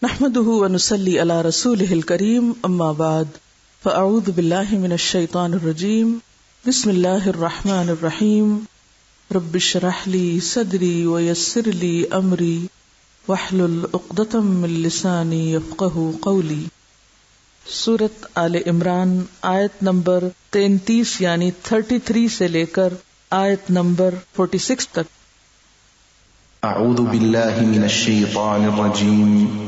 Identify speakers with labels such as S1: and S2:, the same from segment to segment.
S1: نحمده ونصلي على رسوله الكريم اما بعد فاعوذ بالله من الشيطان الرجيم بسم الله الرحمن الرحيم رب اشرح لي صدري ويسر لي امري واحلل عقدة من لساني يفقهوا قولي۔ سورۃ آل عمران آیت نمبر 33 یعنی 33 سے لے کر آیت نمبر 46 تک۔
S2: اعوذ باللہ من الشیطان الرجیم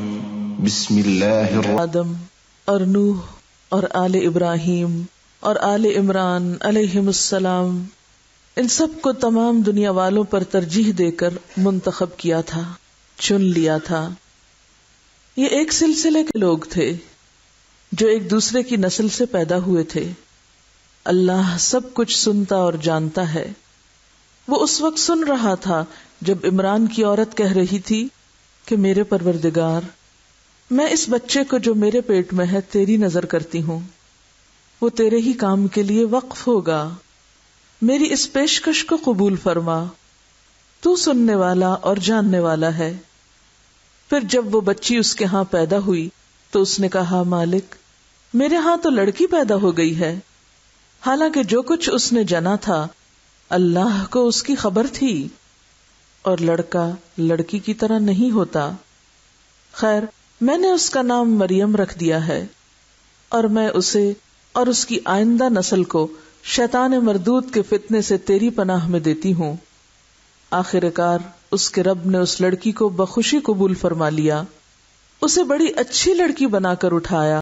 S2: بسم اللہ
S1: آدم اور نوح اور آل ابراہیم اور آل عمران علیہم السلام، ان سب کو تمام دنیا والوں پر ترجیح دے کر منتخب کیا تھا، چن لیا تھا۔ یہ ایک سلسلے کے لوگ تھے جو ایک دوسرے کی نسل سے پیدا ہوئے تھے۔ اللہ سب کچھ سنتا اور جانتا ہے۔ وہ اس وقت سن رہا تھا جب عمران کی عورت کہہ رہی تھی کہ میرے پروردگار، میں اس بچے کو جو میرے پیٹ میں ہے تیری نظر کرتی ہوں، وہ تیرے ہی کام کے لیے وقف ہوگا، میری اس پیشکش کو قبول فرما، تو سننے والا اور جاننے والا ہے۔ پھر جب وہ بچی اس کے ہاں پیدا ہوئی تو اس نے کہا، مالک میرے ہاں تو لڑکی پیدا ہو گئی ہے، حالانکہ جو کچھ اس نے جنا تھا اللہ کو اس کی خبر تھی، اور لڑکا لڑکی کی طرح نہیں ہوتا۔ خیر، میں نے اس کا نام مریم رکھ دیا ہے، اور میں اسے اور اس کی آئندہ نسل کو شیطان مردود کے فتنے سے تیری پناہ میں دیتی ہوں۔ آخر کار اس کے رب نے اس لڑکی کو بخوشی قبول فرما لیا، اسے بڑی اچھی لڑکی بنا کر اٹھایا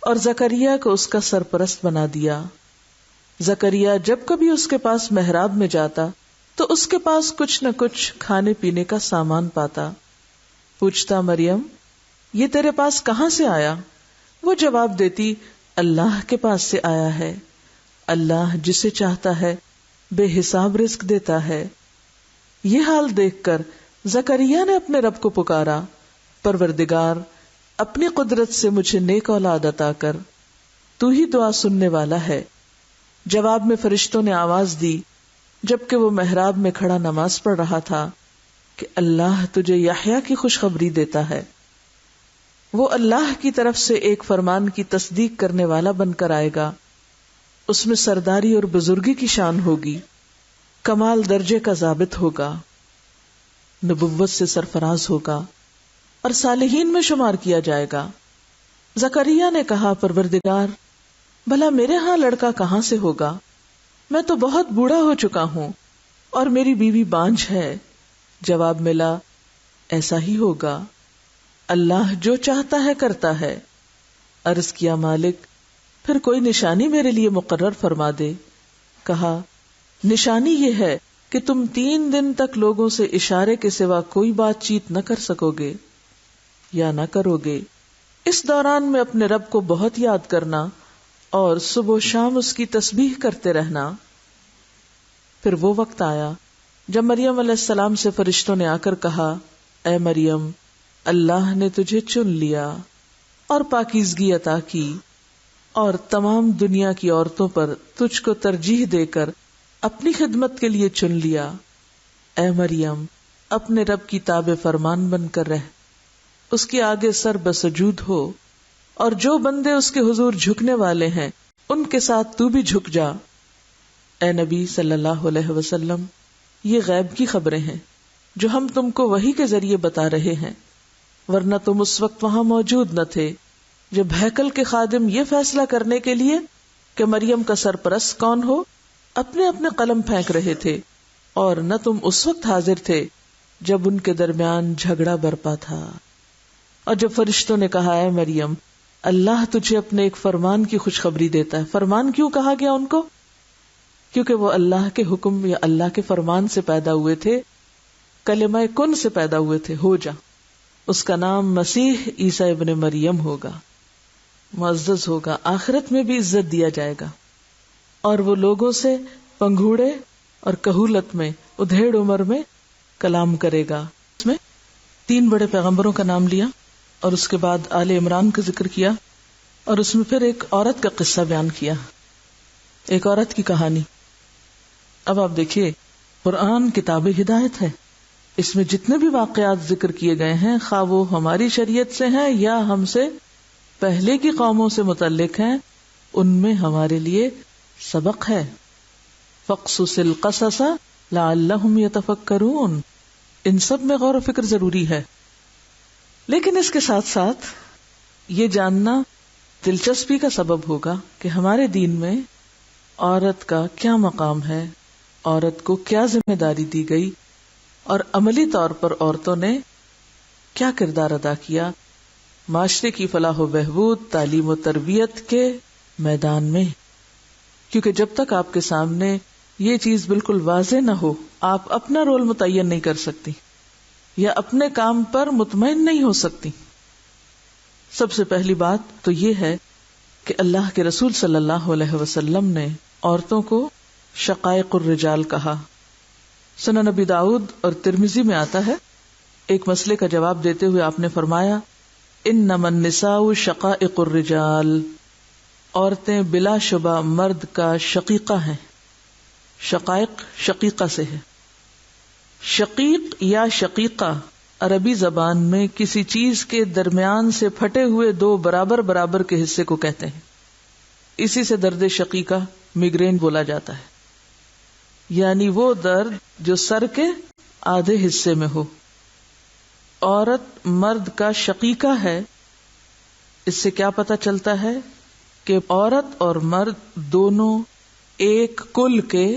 S1: اور زکریا کو اس کا سرپرست بنا دیا۔ زکریا جب کبھی اس کے پاس محراب میں جاتا تو اس کے پاس کچھ نہ کچھ کھانے پینے کا سامان پاتا۔ پوچھتا، مریم یہ تیرے پاس کہاں سے آیا؟ وہ جواب دیتی، اللہ کے پاس سے آیا ہے، اللہ جسے چاہتا ہے بے حساب رزق دیتا ہے۔ یہ حال دیکھ کر زکریا نے اپنے رب کو پکارا، پروردگار اپنی قدرت سے مجھے نیک اولاد عطا کر، تو ہی دعا سننے والا ہے۔ جواب میں فرشتوں نے آواز دی جبکہ وہ محراب میں کھڑا نماز پڑھ رہا تھا کہ اللہ تجھے یحییٰ کی خوشخبری دیتا ہے، وہ اللہ کی طرف سے ایک فرمان کی تصدیق کرنے والا بن کر آئے گا، اس میں سرداری اور بزرگی کی شان ہوگی، کمال درجے کا ضابط ہوگا، نبوت سے سرفراز ہوگا اور صالحین میں شمار کیا جائے گا۔ زکریا نے کہا، پروردگار بھلا میرے ہاں لڑکا کہاں سے ہوگا؟ میں تو بہت بوڑھا ہو چکا ہوں اور میری بیوی بانجھ ہے۔ جواب ملا، ایسا ہی ہوگا، اللہ جو چاہتا ہے کرتا ہے۔ عرض کیا، مالک پھر کوئی نشانی میرے لیے مقرر فرما دے۔ کہا، نشانی یہ ہے کہ تم 3 دن تک لوگوں سے اشارے کے سوا کوئی بات چیت نہ کر سکو گے یا نہ کرو گے۔ اس دوران میں اپنے رب کو بہت یاد کرنا اور صبح و شام اس کی تسبیح کرتے رہنا۔ پھر وہ وقت آیا جب مریم علیہ السلام سے فرشتوں نے آ کر کہا، اے مریم اللہ نے تجھے چن لیا اور پاکیزگی عطا کی اور تمام دنیا کی عورتوں پر تجھ کو ترجیح دے کر اپنی خدمت کے لیے چن لیا۔ اے مریم اپنے رب کی تابع فرمان بن کر رہ، اس کے آگے سر بسجود ہو، اور جو بندے اس کے حضور جھکنے والے ہیں ان کے ساتھ تو بھی جھک جا۔ اے نبی صلی اللہ علیہ وسلم، یہ غیب کی خبریں ہیں جو ہم تم کو وحی کے ذریعے بتا رہے ہیں، ورنہ تم اس وقت وہاں موجود نہ تھے جب ہیکل کے خادم یہ فیصلہ کرنے کے لیے کہ مریم کا سرپرست کون ہو اپنے اپنے قلم پھینک رہے تھے، اور نہ تم اس وقت حاضر تھے جب ان کے درمیان جھگڑا برپا تھا۔ اور جب فرشتوں نے کہا، اے مریم اللہ تجھے اپنے ایک فرمان کی خوشخبری دیتا ہے۔ فرمان کیوں کہا گیا ان کو؟ کیونکہ وہ اللہ کے حکم یا اللہ کے فرمان سے پیدا ہوئے تھے، کلمہ کن سے پیدا ہوئے تھے، ہو جا۔ اس کا نام مسیح عیسیٰ ابن مریم ہوگا، معزز ہوگا، آخرت میں بھی عزت دیا جائے گا، اور وہ لوگوں سے پنگھوڑے اور کہولت میں ادھیڑ عمر میں کلام کرے گا۔ اس میں 3 بڑے پیغمبروں کا نام لیا اور اس کے بعد آل عمران کا ذکر کیا، اور اس میں پھر ایک عورت کا قصہ بیان کیا، ایک عورت کی کہانی۔ اب آپ دیکھیے، قرآن کتاب ہدایت ہے، اس میں جتنے بھی واقعات ذکر کیے گئے ہیں، خواہ وہ ہماری شریعت سے ہیں یا ہم سے پہلے کی قوموں سے متعلق ہیں، ان میں ہمارے لیے سبق ہے. فَاقْصُصِ الْقَصَصَ لَعَلَّهُمْ يَتَفَكَّرُونَ. ان سب میں غور و فکر ضروری ہے. لیکن اس کے ساتھ ساتھ یہ جاننا دلچسپی کا سبب ہوگا کہ ہمارے دین میں عورت کا کیا مقام ہے، عورت کو کیا ذمہ داری دی گئی، اور عملی طور پر عورتوں نے کیا کردار ادا کیا معاشرے کی فلاح و بہبود، تعلیم و تربیت کے میدان میں. کیونکہ جب تک آپ کے سامنے یہ چیز بالکل واضح نہ ہو، آپ اپنا رول متعین نہیں کر سکتی یا اپنے کام پر مطمئن نہیں ہو سکتی. سب سے پہلی بات تو یہ ہے کہ اللہ کے رسول صلی اللہ علیہ وسلم نے عورتوں کو شقائق الرجال کہا. سنن نبی داؤد اور ترمذی میں آتا ہے، ایک مسئلے کا جواب دیتے ہوئے آپ نے فرمایا انما النساء شقائق الرجال. عورتیں بلا شبہ مرد کا شقیقہ ہیں. شقائق شقیقہ سے ہے. شقیق یا شقیقہ عربی زبان میں کسی چیز کے درمیان سے پھٹے ہوئے دو برابر برابر کے حصے کو کہتے ہیں. اسی سے درد شقیقہ میگرین بولا جاتا ہے، یعنی وہ درد جو سر کے آدھے حصے میں ہو. عورت مرد کا شقیقہ ہے. اس سے کیا پتہ چلتا ہے کہ عورت اور مرد دونوں ایک کل کے،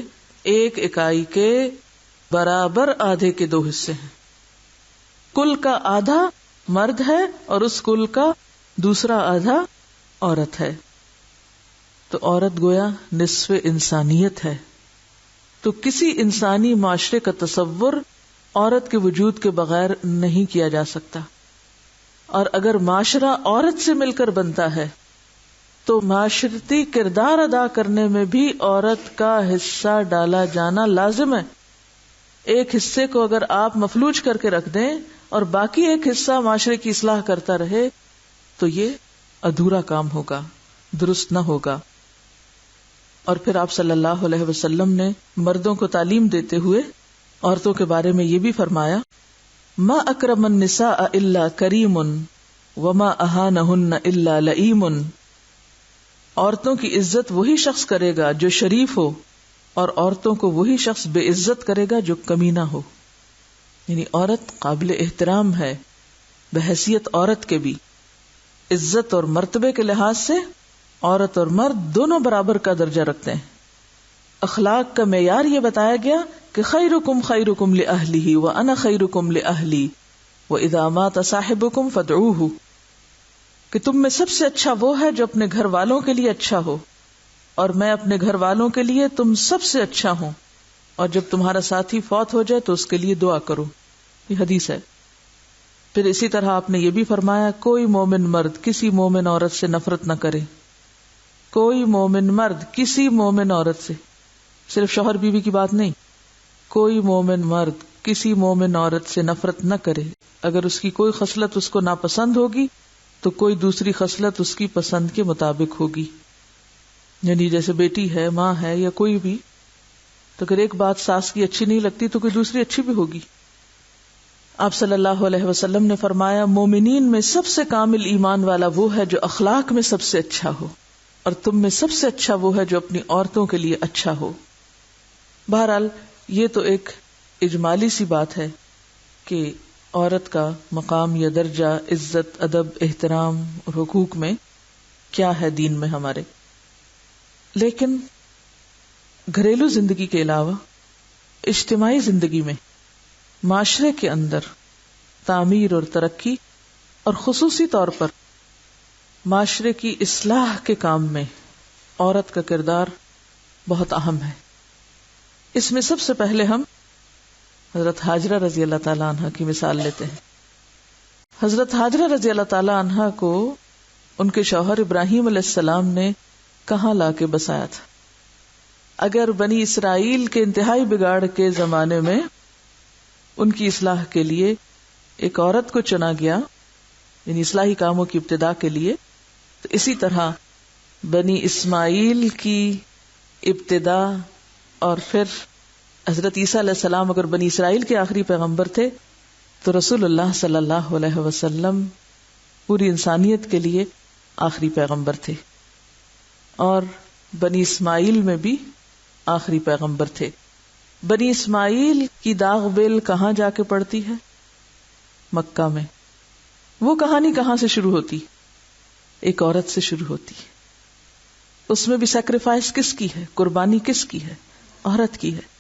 S1: ایک اکائی کے برابر آدھے کے دو حصے ہیں. کل کا آدھا مرد ہے اور اس کل کا دوسرا آدھا عورت ہے. تو عورت گویا نصف انسانیت ہے. تو کسی انسانی معاشرے کا تصور عورت کے وجود کے بغیر نہیں کیا جا سکتا. اور اگر معاشرہ عورت سے مل کر بنتا ہے تو معاشرتی کردار ادا کرنے میں بھی عورت کا حصہ ڈالا جانا لازم ہے. ایک حصے کو اگر آپ مفلوج کر کے رکھ دیں اور باقی ایک حصہ معاشرے کی اصلاح کرتا رہے تو یہ ادھورا کام ہوگا، درست نہ ہوگا. اور پھر آپ صلی اللہ علیہ وسلم نے مردوں کو تعلیم دیتے ہوئے عورتوں کے بارے میں یہ بھی فرمایا ما اکرم النساء الا کریم وما اہانہن الا لئیم. عورتوں کی عزت وہی شخص کرے گا جو شریف ہو، اور عورتوں کو وہی شخص بے عزت کرے گا جو کمینہ ہو. یعنی عورت قابل احترام ہے بحیثیت عورت کے بھی. عزت اور مرتبے کے لحاظ سے عورت اور مرد دونوں برابر کا درجہ رکھتے ہیں. اخلاق کا معیار یہ بتایا گیا کہ خیرکم خیرکم لأہلہ وانا خیرکم لأہلی واذا مات صاحبکم فادعوہ، کہ تم میں سب سے اچھا وہ ہے جو اپنے گھر والوں کے لیے اچھا ہو، اور میں اپنے گھر والوں کے لیے تم سب سے اچھا ہوں، اور جب تمہارا ساتھی فوت ہو جائے تو اس کے لیے دعا کرو. یہ حدیث ہے. پھر اسی طرح آپ نے یہ بھی فرمایا کوئی مومن مرد کسی مومن عورت سے نفرت نہ کرے. کوئی مومن مرد کسی مومن عورت سے، صرف شوہر بیوی کی بات نہیں، کوئی مومن مرد کسی مومن عورت سے نفرت نہ کرے. اگر اس کی کوئی خصلت اس کو ناپسند ہوگی تو کوئی دوسری خصلت اس کی پسند کے مطابق ہوگی. یعنی جیسے بیٹی ہے، ماں ہے، یا کوئی بھی، تو اگر ایک بات ساس کی اچھی نہیں لگتی تو کوئی دوسری اچھی بھی ہوگی. آپ صلی اللہ علیہ وسلم نے فرمایا مومنین میں سب سے کامل ایمان والا وہ ہے جو اخلاق میں سب سے اچھا ہو، اور تم میں سب سے اچھا وہ ہے جو اپنی عورتوں کے لیے اچھا ہو. بہرحال یہ تو ایک اجمالی سی بات ہے کہ عورت کا مقام یا درجہ عزت، ادب، احترام اور حقوق میں کیا ہے دین میں ہمارے. لیکن گھریلو زندگی کے علاوہ اجتماعی زندگی میں، معاشرے کے اندر تعمیر اور ترقی، اور خصوصی طور پر معاشرے کی اصلاح کے کام میں عورت کا کردار بہت اہم ہے. اس میں سب سے پہلے ہم حضرت ہاجرہ رضی اللہ تعالی عنہ کی مثال لیتے ہیں. حضرت ہاجرہ رضی اللہ تعالی عنہ کو ان کے شوہر ابراہیم علیہ السلام نے کہاں لا کے بسایا تھا؟ اگر بنی اسرائیل کے انتہائی بگاڑ کے زمانے میں ان کی اصلاح کے لیے ایک عورت کو چنا گیا، یعنی اصلاحی کاموں کی ابتدا کے لیے، تو اسی طرح بنی اسماعیل کی ابتدا اور پھر حضرت عیسیٰ علیہ السلام اگر بنی اسرائیل کے آخری پیغمبر تھے تو رسول اللہ صلی اللہ علیہ وسلم پوری انسانیت کے لیے آخری پیغمبر تھے، اور بنی اسماعیل میں بھی آخری پیغمبر تھے۔ بنی اسماعیل کی داغ بیل کہاں جا کے پڑتی ہے؟ مکہ میں۔ وہ کہانی کہاں سے شروع ہوتی؟ ایک عورت سے شروع ہوتی ہے۔ اس میں بھی سیکریفائس کس کی ہے؟ قربانی کس کی ہے؟ عورت کی ہے،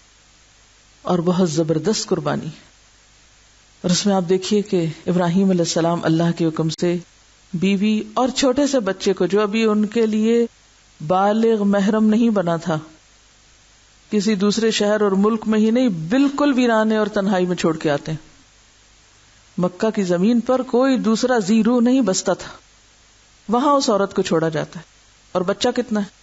S1: اور بہت زبردست قربانی ہے۔ اور اس میں آپ دیکھیے کہ ابراہیم علیہ السلام اللہ کے حکم سے بیوی اور چھوٹے سے بچے کو، جو ابھی ان کے لیے بالغ محرم نہیں بنا تھا، کسی دوسرے شہر اور ملک میں ہی نہیں، بالکل ویرانے اور تنہائی میں چھوڑ کے آتے ہیں۔ مکہ کی زمین پر کوئی دوسرا ذی روح نہیں بستا تھا، وہاں اس عورت کو چھوڑا جاتا ہے۔ اور بچہ کتنا ہے؟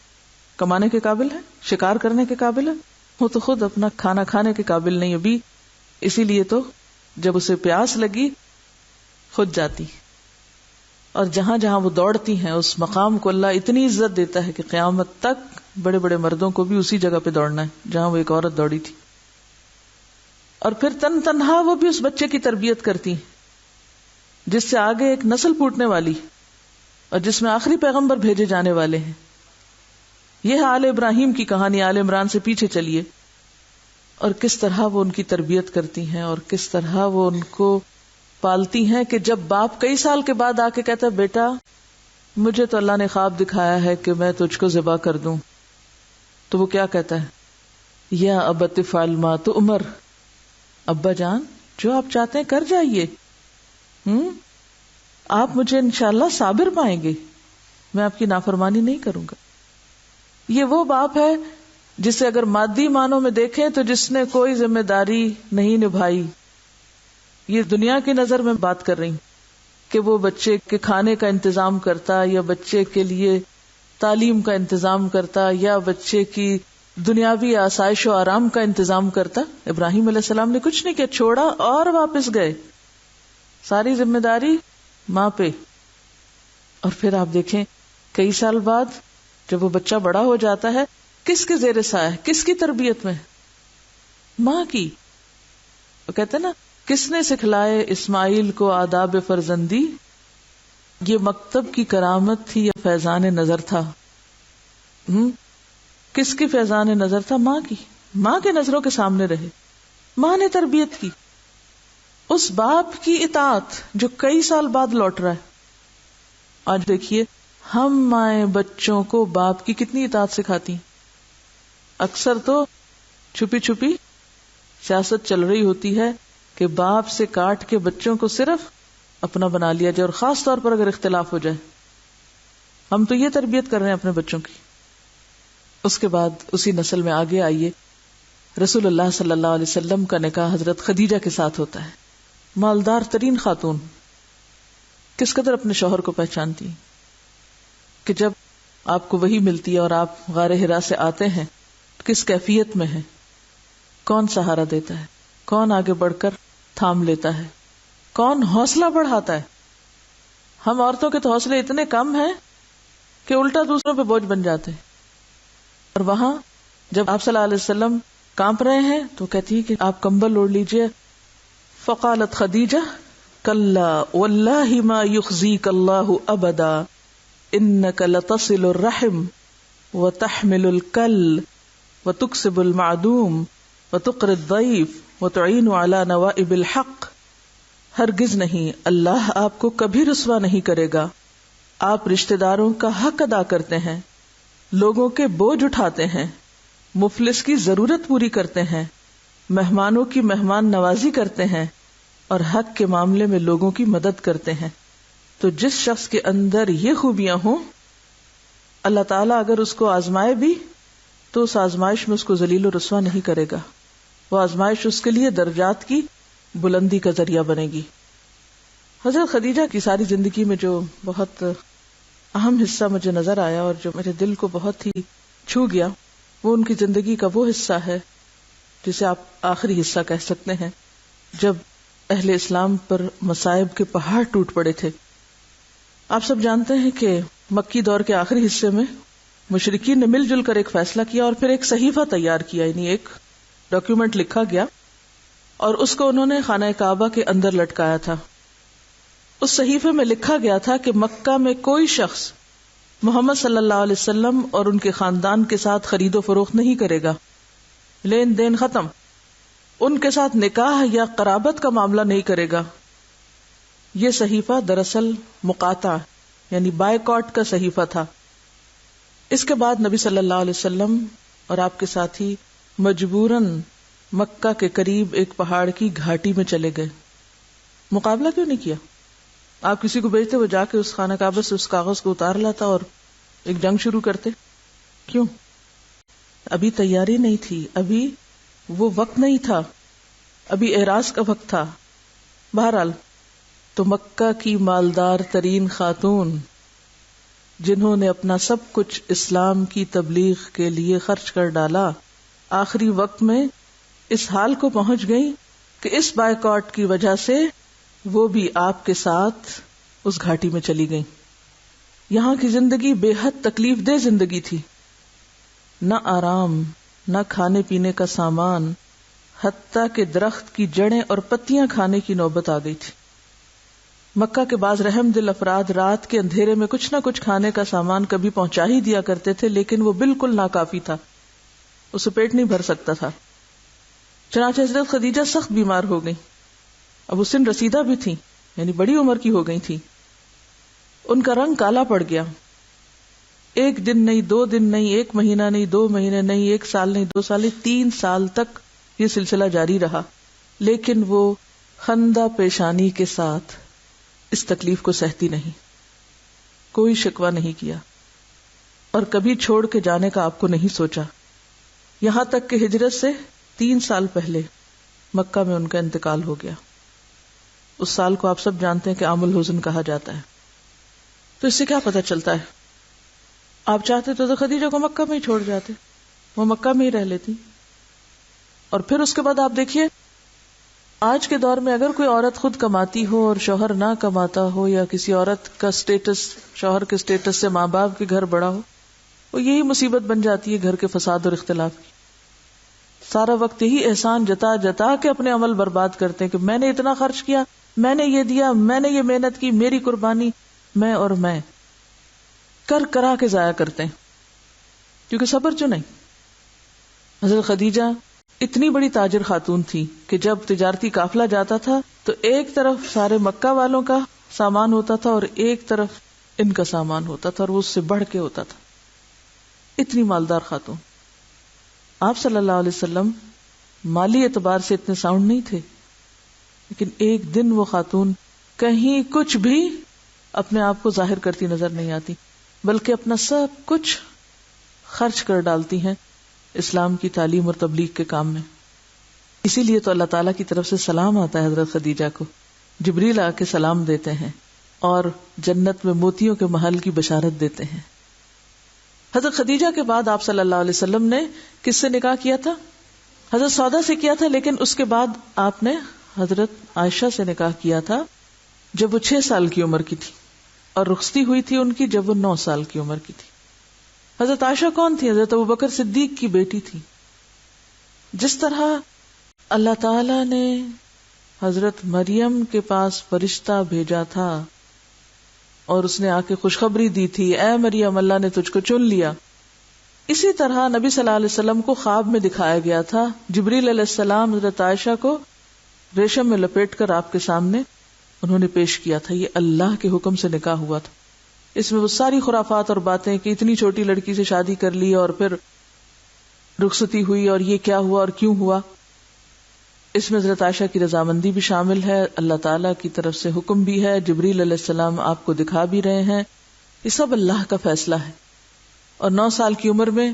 S1: کمانے کے قابل ہے؟ شکار کرنے کے قابل ہے؟ وہ تو خود اپنا کھانا کھانے کے قابل نہیں ابھی، اسی لیے تو جب اسے پیاس لگی خود جاتی، اور جہاں جہاں وہ دوڑتی ہیں اس مقام کو اللہ اتنی عزت دیتا ہے کہ قیامت تک بڑے بڑے مردوں کو بھی اسی جگہ پہ دوڑنا ہے جہاں وہ ایک عورت دوڑی تھی۔ اور پھر تنہا وہ بھی اس بچے کی تربیت کرتی ہیں جس سے آگے ایک نسل پھوٹنے والی، اور جس میں آخری پیغمبر بھیجے جانے والے ہیں۔ یہ ہے آل ابراہیم کی کہانی۔ آل عمران سے پیچھے چلیے، اور کس طرح وہ ان کی تربیت کرتی ہیں اور کس طرح وہ ان کو پالتی ہیں کہ جب باپ کئی سال کے بعد آ کے کہتا ہے بیٹا مجھے تو اللہ نے خواب دکھایا ہے کہ میں تجھ کو ذبح کر دوں، تو وہ کیا کہتا ہے؟ یا ابت افعل ما تؤمر، ابا جان جو آپ چاہتے ہیں کر جائیے، آپ مجھے انشاءاللہ صابر پائیں گے، میں آپ کی نافرمانی نہیں کروں گا۔ یہ وہ باپ ہے جسے اگر مادی معنوں میں دیکھیں تو جس نے کوئی ذمہ داری نہیں نبھائی۔ یہ دنیا کی نظر میں بات کر رہی ہوں کہ وہ بچے کے کھانے کا انتظام کرتا، یا بچے کے لیے تعلیم کا انتظام کرتا، یا بچے کی دنیاوی آسائش و آرام کا انتظام کرتا۔ ابراہیم علیہ السلام نے کچھ نہیں کیا، چھوڑا اور واپس گئے، ساری ذمہ داری ماں پہ۔ اور پھر آپ دیکھیں کئی سال بعد جب وہ بچہ بڑا ہو جاتا ہے، کس کے زیر سایہ، کس کی تربیت میں؟ ماں کی۔ وہ کہتے ہیں نا، کس نے سکھلائے اسماعیل کو آداب فرزندی؟ یہ مکتب کی کرامت تھی یا فیضان نظر تھا؟ کس کی فیضان نظر تھا؟ ماں کی۔ ماں کے نظروں کے سامنے رہے، ماں نے تربیت کی۔ اس باپ کی اطاعت جو کئی سال بعد لوٹ رہا ہے۔ آج دیکھیے ہم مائیں بچوں کو باپ کی کتنی اطاعت سکھاتی ہیں۔ اکثر تو چھپی چھپی سیاست چل رہی ہوتی ہے کہ باپ سے کاٹ کے بچوں کو صرف اپنا بنا لیا جائے، اور خاص طور پر اگر اختلاف ہو جائے۔ ہم تو یہ تربیت کر رہے ہیں اپنے بچوں کی۔ اس کے بعد اسی نسل میں آگے آئیے، رسول اللہ صلی اللہ علیہ وسلم کا نکاح حضرت خدیجہ کے ساتھ ہوتا ہے، مالدار ترین خاتون۔ کس قدر اپنے شوہر کو پہچانتی ہیں کہ جب آپ کو وحی ملتی ہے اور آپ غار حرا سے آتے ہیں کس کیفیت میں ہے، کون سہارا دیتا ہے، کون آگے بڑھ کر تھام لیتا ہے، کون حوصلہ بڑھاتا ہے۔ ہم عورتوں کے تو حوصلے اتنے کم ہیں کہ الٹا دوسروں پہ بوجھ بن جاتے ہیں۔ اور وہاں جب آپ صلی اللہ علیہ وسلم کانپ رہے ہیں تو کہتی ہے کہ آپ کمبل اوڑھ لیجئے۔ فقالت خدیجہ کلا واللہ ما یخزیک اللہ ابدا انک لتصل الرحم وتحمل الکل وتکسب المعدوم وتقر الضیف وتعین علی نوائب الحق۔ ہرگز نہیں، اللہ آپ کو کبھی رسوا نہیں کرے گا، آپ رشتہ داروں کا حق ادا کرتے ہیں، لوگوں کے بوجھ اٹھاتے ہیں، مفلس کی ضرورت پوری کرتے ہیں، مہمانوں کی مہمان نوازی کرتے ہیں، اور حق کے معاملے میں لوگوں کی مدد کرتے ہیں۔ تو جس شخص کے اندر یہ خوبیاں ہوں، اللہ تعالیٰ اگر اس کو آزمائے بھی تو اس آزمائش میں اس کو ذلیل و رسوا نہیں کرے گا، وہ آزمائش اس کے لیے درجات کی بلندی کا ذریعہ بنے گی۔ حضرت خدیجہ کی ساری زندگی میں جو بہت اہم حصہ مجھے نظر آیا اور جو میرے دل کو بہت ہی چھو گیا، وہ ان کی زندگی کا وہ حصہ ہے جسے آپ آخری حصہ کہہ سکتے ہیں، جب اہل اسلام پر مصائب کے پہاڑ ٹوٹ پڑے تھے۔ آپ سب جانتے ہیں کہ مکی دور کے آخری حصے میں مشرکین نے مل جل کر ایک فیصلہ کیا اور پھر ایک صحیفہ تیار کیا، یعنی ایک ڈاکیومنٹ لکھا گیا اور اس کو انہوں نے خانہ کعبہ کے اندر لٹکایا تھا. اس صحیفے میں لکھا گیا تھا کہ مکہ میں کوئی شخص محمد صلی اللہ علیہ وسلم اور ان کے خاندان کے ساتھ خرید و فروخت نہیں کرے گا، لین دین ختم، ان کے ساتھ نکاح یا قرابت کا معاملہ نہیں کرے گا. یہ صحیفہ دراصل مقاطع یعنی بائیکاٹ کا صحیفہ تھا. اس کے بعد نبی صلی اللہ علیہ وسلم اور آپ کے ساتھی مجبوراً مکہ کے قریب ایک پہاڑ کی گھاٹی میں چلے گئے. مقابلہ کیوں نہیں کیا؟ آپ کسی کو بھیجتے، وہ جا کے اس خانہ کعبہ سے اس کاغذ کو اتار لاتا اور ایک جنگ شروع کرتے. کیوں؟ ابھی تیاری نہیں تھی، ابھی وہ وقت نہیں تھا، ابھی اعراض کا وقت تھا. بہرحال تو مکہ کی مالدار ترین خاتون جنہوں نے اپنا سب کچھ اسلام کی تبلیغ کے لیے خرچ کر ڈالا، آخری وقت میں اس حال کو پہنچ گئی کہ اس بائیکاٹ کی وجہ سے وہ بھی آپ کے ساتھ اس گھاٹی میں چلی گئیں. یہاں کی زندگی بے حد تکلیف دہ زندگی تھی، نہ آرام، نہ کھانے پینے کا سامان، حتیٰ کہ درخت کی جڑیں اور پتیاں کھانے کی نوبت آ گئی تھی. مکہ کے بعض رحم دل افراد رات کے اندھیرے میں کچھ نہ کچھ کھانے کا سامان کبھی پہنچا ہی دیا کرتے تھے، لیکن وہ بالکل ناکافی تھا، اسے پیٹ نہیں بھر سکتا تھا. چنانچہ حضرت خدیجہ سخت بیمار ہو گئی. اب وہ سن رسیدہ بھی تھی، یعنی بڑی عمر کی ہو گئی تھی. ان کا رنگ کالا پڑ گیا. ایک دن نہیں، 2 دن نہیں، 1 مہینہ نہیں، 2 مہینے نہیں، 1 سال نہیں، 2 سال نہیں، 3 سال تک یہ سلسلہ جاری رہا. لیکن وہ خندہ پیشانی کے ساتھ اس تکلیف کو سہتی نہیں، کوئی شکوہ نہیں کیا اور کبھی چھوڑ کے جانے کا آپ کو نہیں سوچا. یہاں تک کہ ہجرت سے 3 سال پہلے مکہ میں ان کا انتقال ہو گیا. اس سال کو آپ سب جانتے ہیں کہ عام الحزن کہا جاتا ہے. تو اس سے کیا پتہ چلتا ہے؟ آپ چاہتے تو خدیجہ کو مکہ میں ہی چھوڑ جاتے، وہ مکہ میں ہی رہ لیتی. اور پھر اس کے بعد آپ دیکھیے، آج کے دور میں اگر کوئی عورت خود کماتی ہو اور شوہر نہ کماتا ہو، یا کسی عورت کا سٹیٹس شوہر کے سٹیٹس سے ماں باپ کے گھر بڑا ہو، وہ یہی مصیبت بن جاتی ہے گھر کے فساد اور اختلاف کی. سارا وقت یہی احسان جتا جتا کے اپنے عمل برباد کرتے ہیں کہ میں نے اتنا خرچ کیا، میں نے یہ دیا، میں نے یہ محنت کی، میری قربانی، میں اور میں کر کرا کے ضائع کرتے ہیں کیونکہ صبر جو نہیں. حضرت خدیجہ اتنی بڑی تاجر خاتون تھی کہ جب تجارتی قافلہ جاتا تھا تو ایک طرف سارے مکہ والوں کا سامان ہوتا تھا اور ایک طرف ان کا سامان ہوتا تھا، اور وہ اس سے بڑھ کے ہوتا تھا. اتنی مالدار خاتون. آپ صلی اللہ علیہ وسلم مالی اعتبار سے اتنے ساؤنڈ نہیں تھے، لیکن ایک دن وہ خاتون کہیں کچھ بھی اپنے آپ کو ظاہر کرتی نظر نہیں آتی، بلکہ اپنا سب کچھ خرچ کر ڈالتی ہیں اسلام کی تعلیم اور تبلیغ کے کام میں. اسی لیے تو اللہ تعالیٰ کی طرف سے سلام آتا ہے حضرت خدیجہ کو. جبریل آ کے سلام دیتے ہیں اور جنت میں موتیوں کے محل کی بشارت دیتے ہیں. حضرت خدیجہ کے بعد آپ صلی اللہ علیہ وسلم نے کس سے نکاح کیا تھا؟ حضرت سودا سے کیا تھا، لیکن اس کے بعد آپ نے حضرت عائشہ سے نکاح کیا تھا جب وہ 6 سال کی عمر کی تھی، اور رخصتی ہوئی تھی ان کی جب وہ 9 سال کی عمر کی تھی. حضرت عائشہ کون تھی؟ حضرت ابوبکر صدیق کی بیٹی تھی. جس طرح اللہ تعالی نے حضرت مریم کے پاس فرشتہ بھیجا تھا اور اس نے آ کے خوشخبری دی تھی، اے مریم اللہ نے تجھ کو چن لیا، اسی طرح نبی صلی اللہ علیہ وسلم کو خواب میں دکھایا گیا تھا. جبریل علیہ السلام حضرت عائشہ کو ریشم میں لپیٹ کر آپ کے سامنے انہوں نے پیش کیا تھا. یہ اللہ کے حکم سے نکاح ہوا تھا. اس میں وہ ساری خرافات اور باتیں کہ اتنی چھوٹی لڑکی سے شادی کر لی اور پھر رخصتی ہوئی اور یہ کیا ہوا اور کیوں ہوا، اس میں حضرت عائشہ کی رضامندی بھی شامل ہے، اللہ تعالیٰ کی طرف سے حکم بھی ہے، جبریل علیہ السلام آپ کو دکھا بھی رہے ہیں، یہ سب اللہ کا فیصلہ ہے. اور 9 سال کی عمر میں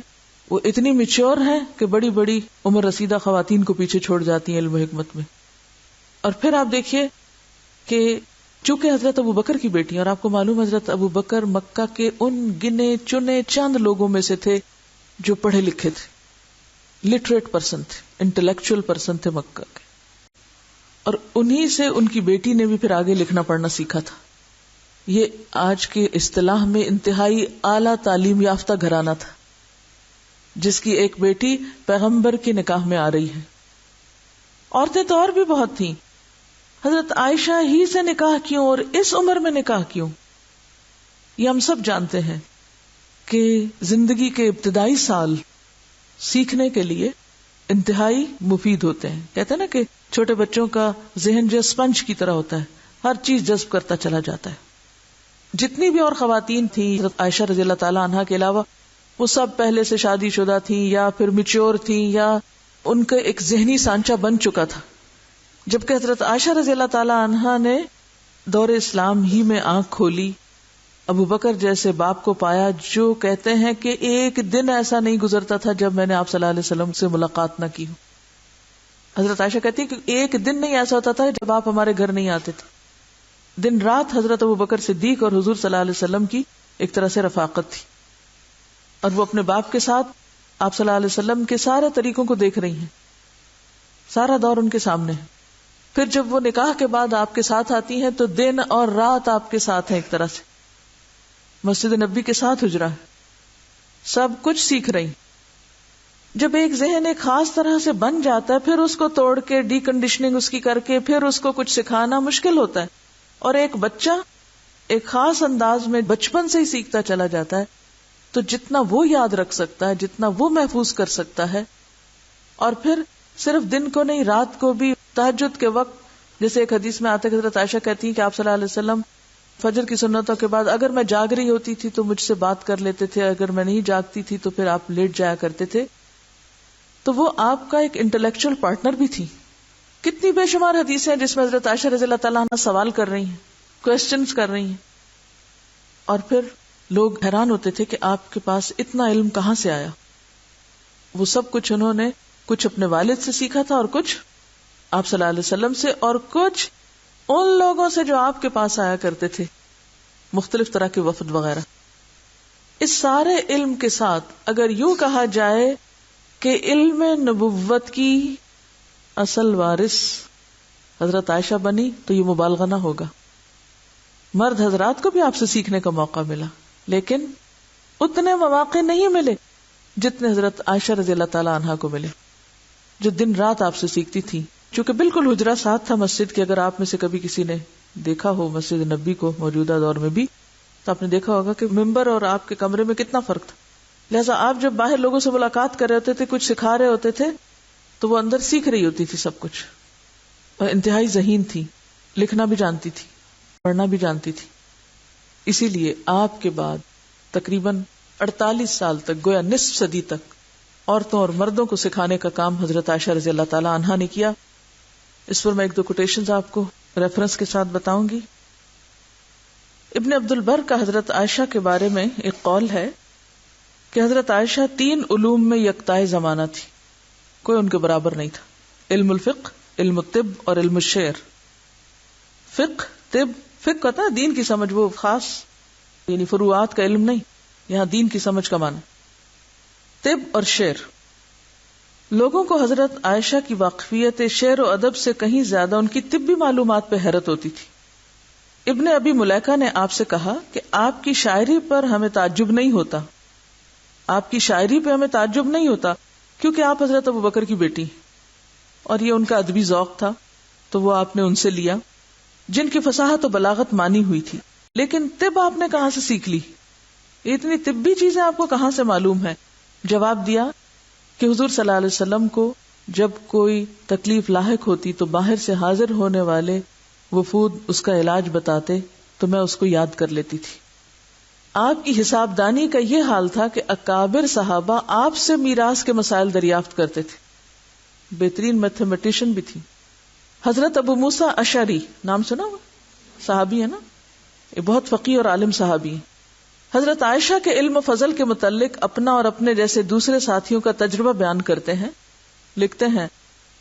S1: وہ اتنی میچور ہیں کہ بڑی بڑی عمر رسیدہ خواتین کو پیچھے چھوڑ جاتی ہیں علم و حکمت میں. اور پھر آپ دیکھیے کہ چونکہ حضرت ابوبکر کی بیٹی، اور آپ کو معلوم حضرت ابوبکر مکہ کے ان گنے چنے چند لوگوں میں سے تھے جو پڑھے لکھے تھے، لٹریٹ پرسن تھے، انٹلیکچوئل پرسن تھے مکہ کے، اور انہی سے ان کی بیٹی نے بھی پھر آگے لکھنا پڑھنا سیکھا تھا. یہ آج کے اصطلاح میں انتہائی اعلیٰ تعلیم یافتہ گھرانہ تھا. جس کی ایک بیٹی پیغمبر کے نکاح میں آ رہی ہے. عورتیں تو اور بھی بہت تھیں. حضرت عائشہ ہی سے نکاح کیوں اور اس عمر میں نکاح کیوں؟ یہ ہم سب جانتے ہیں کہ زندگی کے ابتدائی سال سیکھنے کے لیے انتہائی مفید ہوتے ہیں. کہتے ہیں نا کہ چھوٹے بچوں کا ذہن جو اسپنج کی طرح ہوتا ہے, ہر چیز جذب کرتا چلا جاتا ہے. جتنی بھی اور خواتین تھیں حضرت عائشہ رضی اللہ تعالی عنہا کے علاوہ, وہ سب پہلے سے شادی شدہ تھیں یا پھر میچور تھیں یا ان کا ایک ذہنی سانچہ بن چکا تھا. جبکہ حضرت عائشہ رضی اللہ تعالی عنہا نے دور اسلام ہی میں آنکھ کھولی. ابو بکر جیسے باپ کو پایا جو کہتے ہیں کہ ایک دن ایسا نہیں گزرتا تھا جب میں نے آپ صلی اللہ علیہ وسلم سے ملاقات نہ کی ہو. حضرت عائشہ کہتی ہے کہ ایک دن نہیں ایسا ہوتا تھا جب آپ ہمارے گھر نہیں آتے تھے. دن رات حضرت ابو بکر صدیق اور حضور صلی اللہ علیہ وسلم کی ایک طرح سے رفاقت تھی, اور وہ اپنے باپ کے ساتھ آپ صلی اللہ علیہ وسلم کے سارے طریقوں کو دیکھ رہی ہیں, سارا دور ان کے سامنے ہے. پھر جب وہ نکاح کے بعد آپ کے ساتھ آتی ہیں تو دن اور رات آپ کے ساتھ ہیں, ایک طرح سے مسجد نبی کے ساتھ حجرہ ہے, سب کچھ سیکھ رہی. جب ایک ذہن ایک خاص طرح سے بن جاتا ہے پھر اس کو توڑ کے ڈی کنڈیشننگ اس کی کر کے پھر اس کو کچھ سکھانا مشکل ہوتا ہے. اور ایک بچہ ایک خاص انداز میں بچپن سے ہی سیکھتا چلا جاتا ہے, تو جتنا وہ یاد رکھ سکتا ہے, جتنا وہ محفوظ کر سکتا ہے, اور پھر صرف دن کو نہیں رات کو بھی تہجد کے وقت, جیسے ایک حدیث میں آتا ہے کہ حضرت عائشہ کہتی ہیں کہ آپ صلی اللہ علیہ وسلم فجر کی سنتوں کے بعد اگر میں جاگ رہی ہوتی تھی تو مجھ سے بات کر لیتے تھے, اگر میں نہیں جاگتی تھی تو پھر آپ لیٹ جایا کرتے تھے. تو وہ آپ کا ایک انٹلیکچوئل پارٹنر بھی تھی. کتنی بے شمار حدیثیں ہیں جس میں حضرت عائشہ رضی اللہ تعالیٰ عنہ سوال کر رہی ہیں, کوسچنز کر رہی ہیں, اور پھر لوگ حیران ہوتے تھے کہ آپ کے پاس اتنا علم کہاں سے آیا. وہ سب کچھ انہوں نے کچھ اپنے والد سے سیکھا تھا اور کچھ آپ صلی اللہ علیہ وسلم سے, اور کچھ ان لوگوں سے جو آپ کے پاس آیا کرتے تھے, مختلف طرح کے وفد وغیرہ. اس سارے علم کے ساتھ اگر یوں کہا جائے کہ علم نبوت کی اصل وارث حضرت عائشہ بنی تو یہ مبالغہ نہ ہوگا. مرد حضرات کو بھی آپ سے سیکھنے کا موقع ملا, لیکن اتنے مواقع نہیں ملے جتنے حضرت عائشہ رضی اللہ تعالی عنہا کو ملے, جو دن رات آپ سے سیکھتی تھی. چونکہ بالکل حجرہ ساتھ تھا مسجد کے, اگر آپ میں سے کبھی کسی نے دیکھا ہو مسجد نبی کو موجودہ دور میں بھی تو آپ نے دیکھا ہوگا کہ ممبر اور آپ کے کمرے میں کتنا فرق تھا. لہٰذا آپ جب باہر لوگوں سے ملاقات کر رہے ہوتے تھے, کچھ سکھا رہے ہوتے تھے, تو وہ اندر سیکھ رہی ہوتی تھی سب کچھ, اور انتہائی ذہین تھی, لکھنا بھی جانتی تھی, پڑھنا بھی جانتی تھی. اسی لیے آپ کے بعد تقریباً 48 سال تک, گویا نصف صدی تک, عورتوں اور مردوں کو سکھانے کا کام حضرت عائشہ رضی اللہ تعالی عنہا نے کیا. اس پر میں ایک دو کوٹیشنز آپ کو ریفرنس کے ساتھ بتاؤں گی. ابن عبد البر کا حضرت عائشہ کے بارے میں ایک قول ہے کہ حضرت عائشہ 3 علوم میں یکتائے زمانہ تھی, کوئی ان کے برابر نہیں تھا. علم الفقہ, علم الطب اور علم الشعر. فقہ, طب, فقہ کہتا ہے دین کی سمجھ, وہ خاص یعنی فروعات کا علم نہیں, یہاں دین کی سمجھ کا معنی. طب اور شعر. لوگوں کو حضرت عائشہ کی واقفیت شعر و ادب سے کہیں زیادہ ان کی طبی معلومات پہ حیرت ہوتی تھی. ابن ابی ملیکہ نے آپ سے کہا کہ آپ کی شاعری پر ہمیں تعجب نہیں ہوتا, آپ کی شاعری پہ ہمیں تعجب نہیں ہوتا کیونکہ آپ حضرت ابو بکر کی بیٹی, اور یہ ان کا ادبی ذوق تھا تو وہ آپ نے ان سے لیا جن کی فصاحت و بلاغت مانی ہوئی تھی. لیکن طب آپ نے کہاں سے سیکھ لی, اتنی طبی چیزیں آپ کو کہاں سے معلوم ہے؟ جواب دیا کہ حضور صلی اللہ علیہ وسلم کو جب کوئی تکلیف لاحق ہوتی تو باہر سے حاضر ہونے والے وفود اس کا علاج بتاتے تو میں اس کو یاد کر لیتی تھی. آپ کی حساب دانی کا یہ حال تھا کہ اکابر صحابہ آپ سے میراث کے مسائل دریافت کرتے تھے, بہترین میتھمیٹیشین بھی تھی. حضرت ابو موسیٰ اشعری, نام سنا ہوا, صحابی ہے نا, یہ بہت فقیہ اور عالم صحابی ہیں. حضرت عائشہ کے علم و فضل کے متعلق اپنا اور اپنے جیسے دوسرے ساتھیوں کا تجربہ بیان کرتے ہیں. لکھتے ہیں,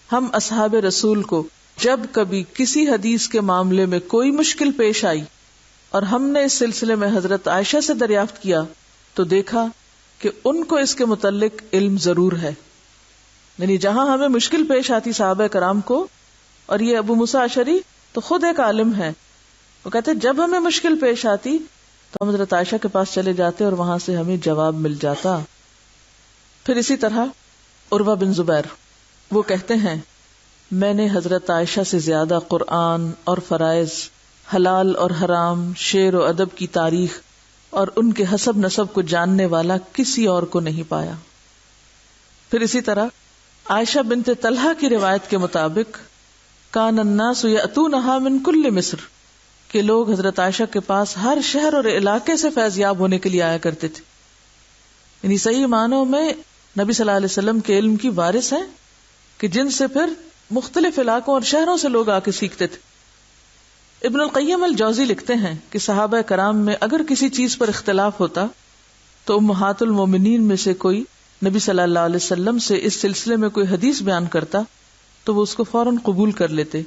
S1: ہم اصحاب رسول کو جب کبھی کسی حدیث کے معاملے میں کوئی مشکل پیش آئی اور ہم نے اس سلسلے میں حضرت عائشہ سے دریافت کیا تو دیکھا کہ ان کو اس کے متعلق علم ضرور ہے. یعنی جہاں ہمیں مشکل پیش آتی صحابہ کرام کو, اور یہ ابو موسیٰ اشعری تو خود ایک عالم ہے, وہ کہتے جب ہمیں مشکل پیش آتی تو ہم حضرت عائشہ کے پاس چلے جاتے اور وہاں سے ہمیں جواب مل جاتا. پھر اسی طرح عروہ بن زبیر وہ کہتے ہیں میں نے حضرت عائشہ سے زیادہ قرآن اور فرائض، حلال اور حرام، شعر و ادب کی تاریخ اور ان کے حسب نسب کو جاننے والا کسی اور کو نہیں پایا. پھر اسی طرح عائشہ بنت طلحہ کی روایت کے مطابق کان الناس یأتونہا من کل مصر، کہ لوگ حضرت عائشہ کے پاس ہر شہر اور علاقے سے فیض یاب ہونے کے لیے آیا کرتے تھے. یعنی صحیح معنوں میں نبی صلی اللہ علیہ وسلم کے علم کی وارث ہیں کہ جن سے پھر مختلف علاقوں اور شہروں سے لوگ آ کے سیکھتے تھے. ابن القیم الجوزی لکھتے ہیں کہ صحابہ کرام میں اگر کسی چیز پر اختلاف ہوتا تو امہات المومنین میں سے کوئی نبی صلی اللہ علیہ وسلم سے اس سلسلے میں کوئی حدیث بیان کرتا تو وہ اس کو فوراً قبول کر لیتے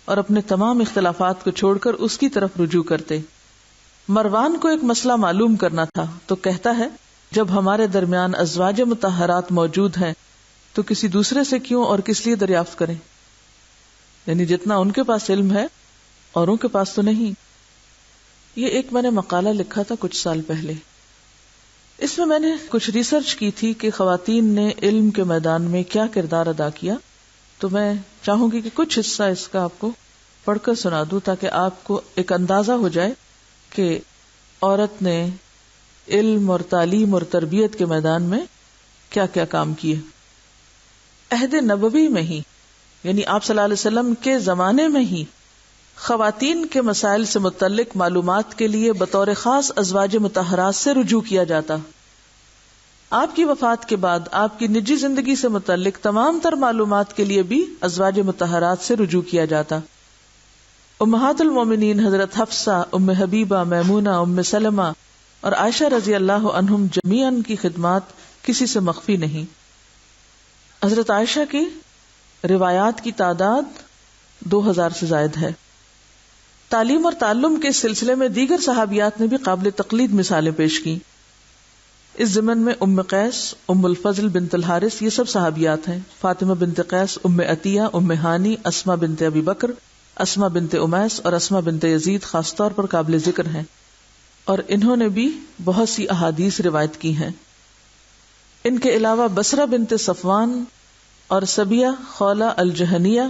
S1: اور اپنے تمام اختلافات کو چھوڑ کر اس کی طرف رجوع کرتے. مروان کو ایک مسئلہ معلوم کرنا تھا تو کہتا ہے جب ہمارے درمیان ازواج مطہرات موجود ہیں تو کسی دوسرے سے کیوں اور کس لیے دریافت کریں؟ یعنی جتنا ان کے پاس علم ہے اوروں کے پاس تو نہیں. یہ ایک میں نے مقالہ لکھا تھا کچھ سال پہلے، اس میں نے کچھ ریسرچ کی تھی کہ خواتین نے علم کے میدان میں کیا کردار ادا کیا. تو میں چاہوں گی کہ کچھ حصہ اس کا آپ کو پڑھ کر سنا دوں تاکہ آپ کو ایک اندازہ ہو جائے کہ عورت نے علم اور تعلیم اور تربیت کے میدان میں کیا کیا کام کیے. عہد نبوی میں ہی، یعنی آپ صلی اللہ علیہ وسلم کے زمانے میں ہی خواتین کے مسائل سے متعلق معلومات کے لیے بطور خاص ازواج مطہرات سے رجوع کیا جاتا. آپ کی وفات کے بعد آپ کی نجی زندگی سے متعلق تمام تر معلومات کے لیے بھی ازواج مطہرات سے رجوع کیا جاتا. امہات المومنین حضرت حفصہ، ام حبیبہ، میمونہ، ام سلمہ اور عائشہ رضی اللہ عنہم جمیعاً کی خدمات کسی سے مخفی نہیں. حضرت عائشہ کی روایات کی تعداد 2000 سے زائد ہے. تعلیم اور تعلم کے سلسلے میں دیگر صحابیات نے بھی قابل تقلید مثالیں پیش کی. اس ضمن میں ام قیس، ام الفضل بنت الحارث یہ سب صحابیات ہیں. فاطمہ بنت قیس، ام عطیہ، ام ہانی، اسماء بنت ابی بکر، اسماء بنت امیس اور اسماء بنت یزید خاص طور پر قابل ذکر ہیں اور انہوں نے بھی بہت سی احادیث روایت کی ہیں. ان کے علاوہ بصرہ بنت صفوان اور سبیہ خولہ الجہنیہ،